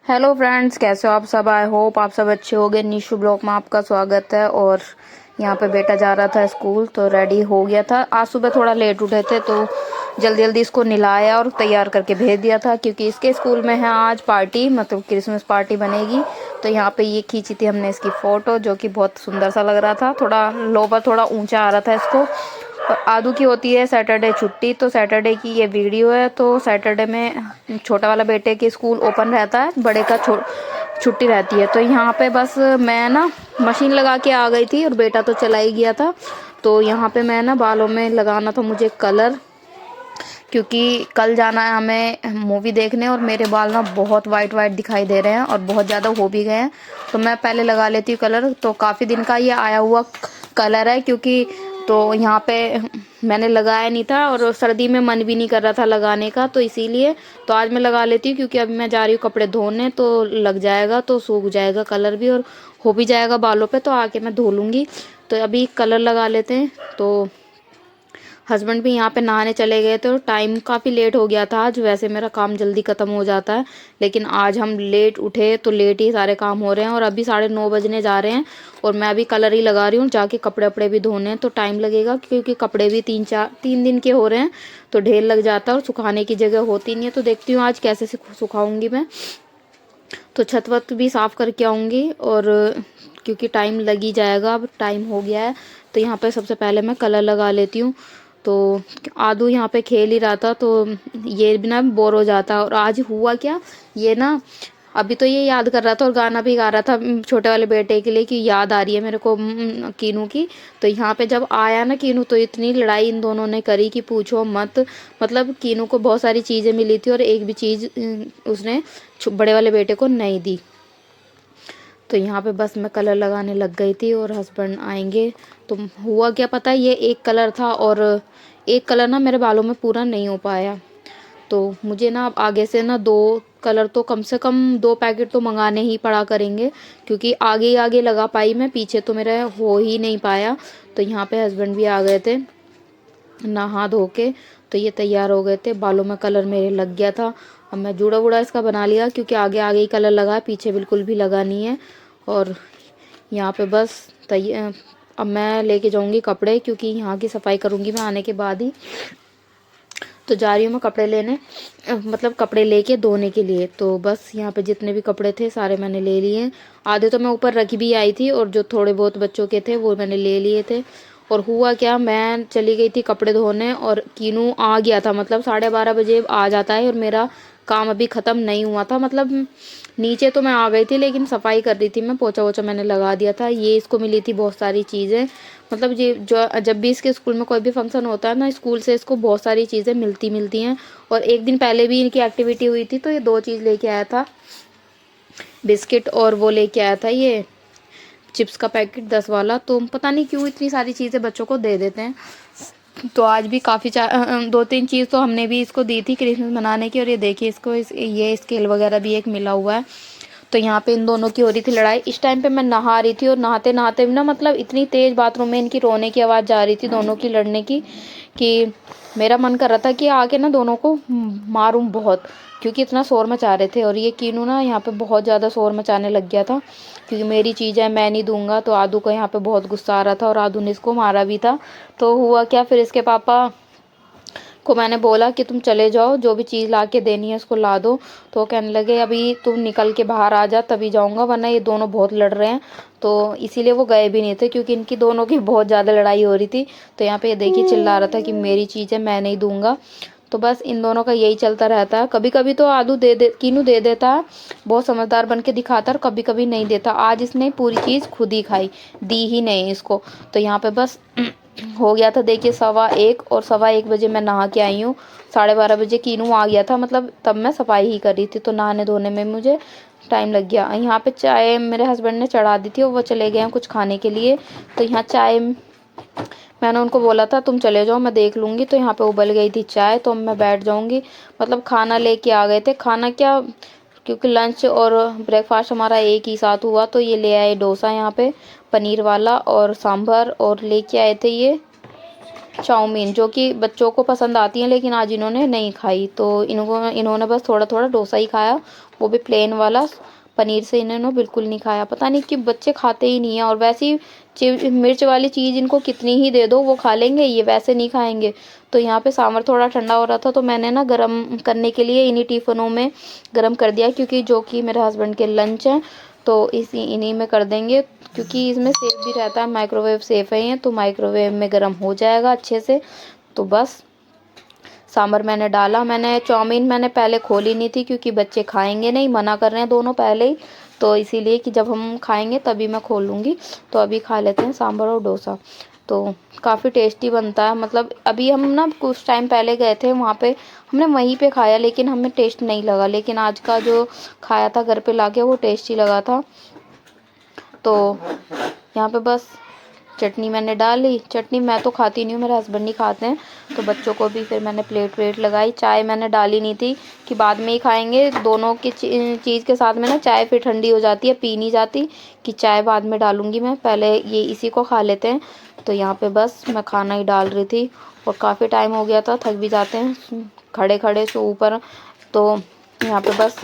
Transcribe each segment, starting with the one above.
Hello friends, कैसे हो आप सब। आई होप आप सब अच्छे होंगे। निशु ब्लॉग में आपका स्वागत है। और यहाँ पे बेटा जा रहा था स्कूल तो रेडी हो गया था। आज सुबह थोड़ा लेट उठे थे तो जल्दी जल्दी इसको नहलाया और तैयार करके भेज दिया था, क्योंकि इसके स्कूल में है आज पार्टी, मतलब क्रिसमस पार्टी बनेगी। तो यहाँ पे ये खींची थी हमने इसकी फ़ोटो, जो कि बहुत सुंदर सा लग रहा था। थोड़ा लोवर थोड़ा ऊंचा आ रहा था इसको। और आदू की होती है सैटरडे छुट्टी, तो सैटरडे की ये वीडियो है। तो सैटरडे में छोटा वाला बेटे की स्कूल ओपन रहता है, बड़े का छुट्टी रहती है। तो यहाँ पे बस मैं ना मशीन लगा के आ गई थी और बेटा तो चला ही गया था। तो यहाँ पे मैं ना बालों में लगाना था मुझे कलर, क्योंकि कल जाना है हमें मूवी देखने और मेरे बाल ना बहुत वाइट वाइट दिखाई दे रहे हैं और बहुत ज़्यादा हो भी गए हैं। तो मैं पहले लगा लेती हूँ कलर। तो काफ़ी दिन का ये आया हुआ कलर है, क्योंकि तो यहाँ पे मैंने लगाया नहीं था और सर्दी में मन भी नहीं कर रहा था लगाने का, तो इसीलिए तो आज मैं लगा लेती हूँ। क्योंकि अभी मैं जा रही हूँ कपड़े धोने, तो लग जाएगा तो सूख जाएगा कलर भी और हो भी जाएगा बालों पे, तो आके मैं धो लूँगी। तो अभी कलर लगा लेते हैं। तो हस्बैंड भी यहाँ पे नहाने चले गए थे और टाइम काफ़ी लेट हो गया था आज। वैसे मेरा काम जल्दी ख़त्म हो जाता है, लेकिन आज हम लेट उठे तो लेट ही सारे काम हो रहे हैं। और अभी 9:30 बजने जा रहे हैं और मैं अभी कलर ही लगा रही हूँ। जाके कपड़े वपड़े भी धोने हैं तो टाइम लगेगा, क्योंकि कपड़े भी 3 दिन के हो रहे हैं तो ढेर लग जाता है और सुखाने की जगह होती नहीं है। तो देखती हूँ आज कैसे सुखाऊंगी मैं। तो छत वत भी साफ़ करके आऊँगी, और क्योंकि टाइम लग ही जाएगा, अब टाइम हो गया है। तो यहाँ पे सबसे पहले मैं कलर लगा लेती हूँ। तो आदू यहाँ पे खेल ही रहा था तो ये भी ना बोर हो जाता। और आज हुआ क्या, ये ना अभी तो ये याद कर रहा था और गाना भी गा रहा था छोटे वाले बेटे के लिए कि याद आ रही है मेरे को कीनू की। तो यहाँ पे जब आया ना कीनू, तो इतनी लड़ाई इन दोनों ने करी कि पूछो मत। मतलब कीनू को बहुत सारी चीज़ें मिली थी और एक भी चीज़ उसने बड़े वाले बेटे को नहीं दी। तो यहाँ पे बस मैं कलर लगाने लग गई थी और हस्बैंड आएंगे। तो हुआ क्या पता है, ये एक कलर था और एक कलर ना मेरे बालों में पूरा नहीं हो पाया। तो मुझे ना अब आगे से ना 2 कलर तो कम से कम 2 पैकेट तो मंगाने ही पड़ा करेंगे, क्योंकि आगे ही आगे लगा पाई मैं, पीछे तो मेरा हो ही नहीं पाया। तो यहाँ पे हस्बैंड भी आ गए थे नहा धो के, तो ये तैयार हो गए थे। बालों में कलर मेरे लग गया था। अब मैं जूड़ा वूड़ा इसका बना लिया, क्योंकि आगे आगे ही कलर लगा है, पीछे बिल्कुल भी लगा नहीं है। और यहाँ पे बस अब मैं लेके जाऊँगी कपड़े, क्योंकि यहाँ की सफाई करूँगी मैं आने के बाद ही। तो जा रही हूँ मैं कपड़े लेने, मतलब कपड़े लेके धोने के लिए। तो बस यहाँ पे जितने भी कपड़े थे सारे मैंने ले लिए। आधे तो मैं ऊपर रखी भी आई थी और जो थोड़े बहुत बच्चों के थे वो मैंने ले लिए थे। और हुआ क्या, मैं चली गई थी कपड़े धोने और कीनू आ गया था, मतलब 12:30 बजे आ जाता है और मेरा काम अभी ख़त्म नहीं हुआ था। मतलब नीचे तो मैं आ गई थी, लेकिन सफाई कर रही थी मैं, पोछा वोछा मैंने लगा दिया था। ये इसको मिली थी बहुत सारी चीज़ें, मतलब ये जो जब भी इसके स्कूल में कोई भी फंक्शन होता है ना, स्कूल से इसको बहुत सारी चीज़ें मिलती हैं। और एक दिन पहले भी इनकी एक्टिविटी हुई थी तो ये 2 चीज़ लेके आया था, बिस्किट और वो लेके आया था ये चिप्स का पैकेट 10 वाला। तो पता नहीं क्यों इतनी सारी चीज़ें बच्चों को दे देते हैं। तो आज भी काफ़ी 2-3 चीज़ तो हमने भी इसको दी थी क्रिसमस मनाने की। और ये देखिए इसको ये स्केल वगैरह भी एक मिला हुआ है। तो यहाँ पे इन दोनों की हो रही थी लड़ाई। इस टाइम पे मैं नहा रही थी और नहाते नहाते भी ना, मतलब इतनी तेज़ बाथरूम में इनकी रोने की आवाज़ जा रही थी दोनों की लड़ने की, कि मेरा मन कर रहा था कि आके ना दोनों को मारूं बहुत, क्योंकि इतना शोर मचा रहे थे। और ये कीनू ना यहाँ पे बहुत ज़्यादा शोर मचाने लग गया था, क्योंकि मेरी चीज़ है मैं नहीं दूंगा। तो आदू को यहाँ पे बहुत गुस्सा आ रहा था और आदू ने इसको मारा भी था। तो हुआ क्या, फिर इसके पापा को मैंने बोला कि तुम चले जाओ, जो भी चीज़ ला के देनी है उसको ला दो। तो वो कहने लगे अभी तुम निकल के बाहर आ जा तभी जाऊंगा, वरना ये दोनों बहुत लड़ रहे हैं। तो इसीलिए वो गए भी नहीं थे, क्योंकि इनकी दोनों की बहुत ज़्यादा लड़ाई हो रही थी। तो यहाँ पे ये देखिए चिल्ला रहा था कि मेरी चीज़ है मैं नहीं दूंगा। तो बस इन दोनों का यही चलता रहता है। कभी कभी तो आदू कीनू दे देता है, बहुत समझदार बन के दिखाता है, और कभी कभी नहीं देता। आज इसने पूरी चीज़ खुद ही खाई, दी ही नहीं इसको। तो यहाँ पे बस हो गया था, देखिए 1:15 और 1:15 बजे मैं नहा के आई हूँ। 12:30 बजे कीनू आ गया था, मतलब तब मैं सफाई ही कर रही थी। तो नहाने धोने में मुझे टाइम लग गया। यहाँ पे चाय मेरे हस्बैंड ने चढ़ा दी थी और वो चले गए हैं कुछ खाने के लिए। तो यहाँ चाय मैंने उनको बोला था तुम चले जाओ मैं देख लूँगी। तो यहाँ पे उबल गई थी चाय, तो मैं बैठ जाऊँगी। मतलब खाना लेके आ गए थे, खाना क्या, क्योंकि लंच और ब्रेकफास्ट हमारा एक ही साथ हुआ। तो ये ले आए डोसा यहाँ पे पनीर वाला और सांभर, और लेके आए थे ये चाउमीन, जो कि बच्चों को पसंद आती हैं, लेकिन आज इन्होंने नहीं खाई। तो इन्होंने बस थोड़ा थोड़ा डोसा ही खाया वो भी प्लेन वाला। पनीर से इन्होंने बिल्कुल नहीं खाया, पता नहीं कि बच्चे खाते ही नहीं है। और वैसे ही मिर्च वाली चीज़ इनको कितनी ही दे दो वो खा लेंगे, ये वैसे नहीं खाएंगे। तो यहाँ पे सांभर थोड़ा ठंडा हो रहा था तो मैंने ना गरम करने के लिए इन्हीं टिफ़िनों में गरम कर दिया, क्योंकि जो कि मेरे हस्बैंड के लंच हैं तो इन्हीं में कर देंगे, क्योंकि इसमें सेफ भी रहता है, माइक्रोवेव सेफ़ है ये, तो माइक्रोवेव में गर्म हो जाएगा अच्छे से। तो बस सांभर मैंने डाला। मैंने चाउमीन मैंने पहले खोली नहीं थी, क्योंकि बच्चे खाएंगे नहीं, मना कर रहे हैं दोनों पहले ही, तो इसीलिए कि जब हम खाएंगे तभी मैं खोलूँगी। तो अभी खा लेते हैं सांभर और डोसा। तो काफ़ी टेस्टी बनता है। मतलब अभी हम ना कुछ टाइम पहले गए थे वहाँ पे, हमने वहीं पे खाया, लेकिन हमें टेस्ट नहीं लगा। लेकिन आज का जो खाया था घर पे लाके वो टेस्टी लगा था। तो यहाँ पे बस चटनी मैंने डाल ली। चटनी मैं तो खाती नहीं हूँ, मेरे हस्बैंड नहीं खाते हैं, तो बच्चों को भी फिर मैंने प्लेट लगाई। चाय मैंने डाली नहीं थी कि बाद में ही खाएंगे, दोनों की चीज़ के साथ में ना चाय फिर ठंडी हो जाती है, पी नहीं जाती, कि चाय बाद में डालूंगी मैं, पहले ये इसी को खा लेते हैं। तो यहाँ पे बस मैं खाना ही डाल रही थी, और काफ़ी टाइम हो गया था, थक भी जाते हैं खड़े खड़े से ऊपर। तो यहाँ पे बस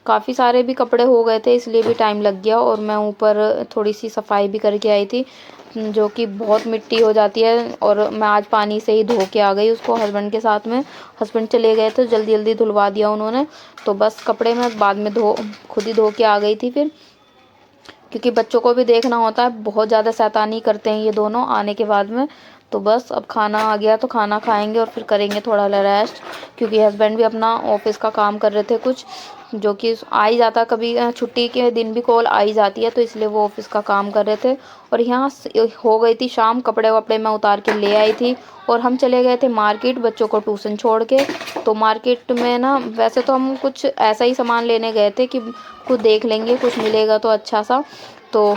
काफ़ी सारे भी कपड़े हो गए थे, इसलिए भी टाइम लग गया। और मैं ऊपर थोड़ी सी सफाई भी करके आई थी, जो कि बहुत मिट्टी हो जाती है, और मैं आज पानी से ही धो के आ गई उसको हस्बैंड के साथ में। हस्बैंड चले गए थे, जल्दी जल्दी धुलवा दिया उन्होंने, तो बस कपड़े मैं बाद में खुद ही धो के आ गई थी फिर, क्योंकि बच्चों को भी देखना होता है, बहुत ज़्यादा शैतानी करते हैं ये दोनों आने के बाद में। तो बस अब खाना आ गया तो खाना खाएंगे और फिर करेंगे थोड़ा रेस्ट, क्योंकि हस्बैंड भी अपना ऑफिस का काम कर रहे थे कुछ, जो कि आ ही जाता, कभी छुट्टी के दिन भी कॉल आ ही जाती है, तो इसलिए वो ऑफिस का काम कर रहे थे। और यहाँ हो गई थी शाम, कपड़े वपड़े मैं उतार के ले आई थी, और हम चले गए थे मार्केट बच्चों को ट्यूशन छोड़ के। तो मार्केट में ना वैसे तो हम कुछ ऐसा ही सामान लेने गए थे कि कुछ देख लेंगे, कुछ मिलेगा तो अच्छा सा। तो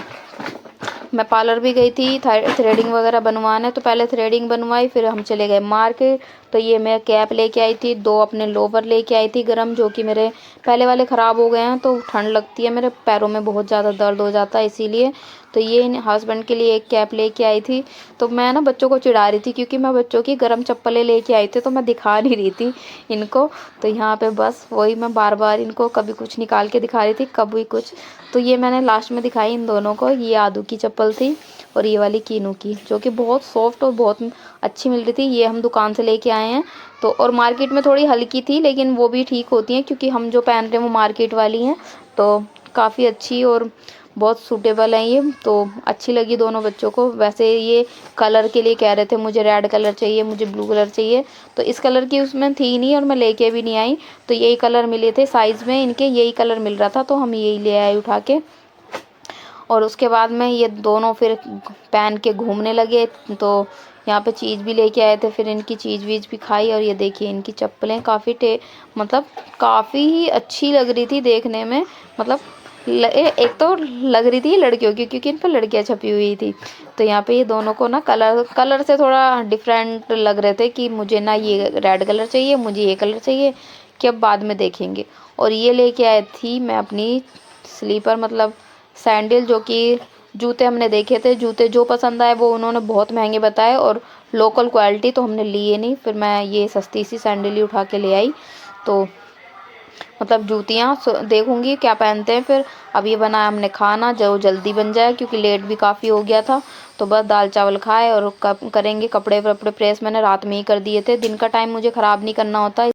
मैं पार्लर भी गई थी थ्रेडिंग वगैरह बनवाने, तो पहले थ्रेडिंग बनवाई, फिर हम चले गए मार्केट। तो ये मैं कैप लेके आई थी, 2 अपने लोवर लेके आई थी गरम, जो कि मेरे पहले वाले ख़राब हो गए हैं, तो ठंड लगती है, मेरे पैरों में बहुत ज़्यादा दर्द हो जाता है इसीलिए। तो ये हस्बैंड के लिए एक कैप लेके आई थी। तो मैं ना बच्चों को चिढ़ा रही थी, क्योंकि मैं बच्चों की गर्म चप्पलें लेके आई थी, तो मैं दिखा नहीं रही थी इनको। तो यहाँ पे बस वही मैं बार बार इनको कभी कुछ निकाल के दिखा रही थी, कभी कुछ। तो ये मैंने लास्ट में दिखाई इन दोनों को, ये आदू की चप्पल थी और ये वाली कीनू की, जो कि बहुत सॉफ्ट और बहुत अच्छी मिल रही थी। ये हम दुकान से लेके आए हैं। तो और मार्केट में थोड़ी हल्की थी, लेकिन वो भी ठीक होती हैं, क्योंकि हम जो पहन रहे हैं वो मार्केट वाली हैं, तो काफ़ी अच्छी और बहुत सूटेबल है ये। तो अच्छी लगी दोनों बच्चों को। वैसे ये कलर के लिए कह रहे थे, मुझे रेड कलर चाहिए, मुझे ब्लू कलर चाहिए, तो इस कलर की उसमें थी नहीं और मैं लेके भी नहीं आई। तो यही कलर मिले थे साइज़ में, इनके यही कलर मिल रहा था, तो हम यही ले आए उठा के। और उसके बाद में ये दोनों फिर पहन के घूमने लगे। तो यहाँ पे चीज़ भी लेके आए थे, फिर इनकी चीज़ वीज भी खाई। और ये देखिए इनकी चप्पलें काफ़ी मतलब काफ़ी ही अच्छी लग रही थी देखने में। मतलब एक तो लग रही थी लड़कियों की, क्योंकि इन पर लड़कियाँ छपी हुई थी। तो यहाँ पे ये दोनों को ना कलर से थोड़ा डिफरेंट लग रहे थे, कि मुझे ना ये रेड कलर चाहिए, मुझे ये कलर चाहिए, कि अब बाद में देखेंगे। और ये लेके आई थी मैं अपनी स्लीपर, मतलब सैंडल, जो कि जूते हमने देखे थे, जूते जो पसंद आए वो उन्होंने बहुत महंगे बताए और लोकल क्वालिटी, तो हमने लिए नहीं। फिर मैं ये सस्ती सी सैंडल ही उठा के ले आई। तो मतलब जूतियाँ देखूंगी क्या पहनते हैं फिर। अब ये बनाया हमने खाना, जो जल्दी बन जाए, क्योंकि लेट भी काफ़ी हो गया था। तो बस दाल चावल खाए और करेंगे। कपड़े वपड़े प्रेस मैंने रात में ही कर दिए थे, दिन का टाइम मुझे ख़राब नहीं करना होता।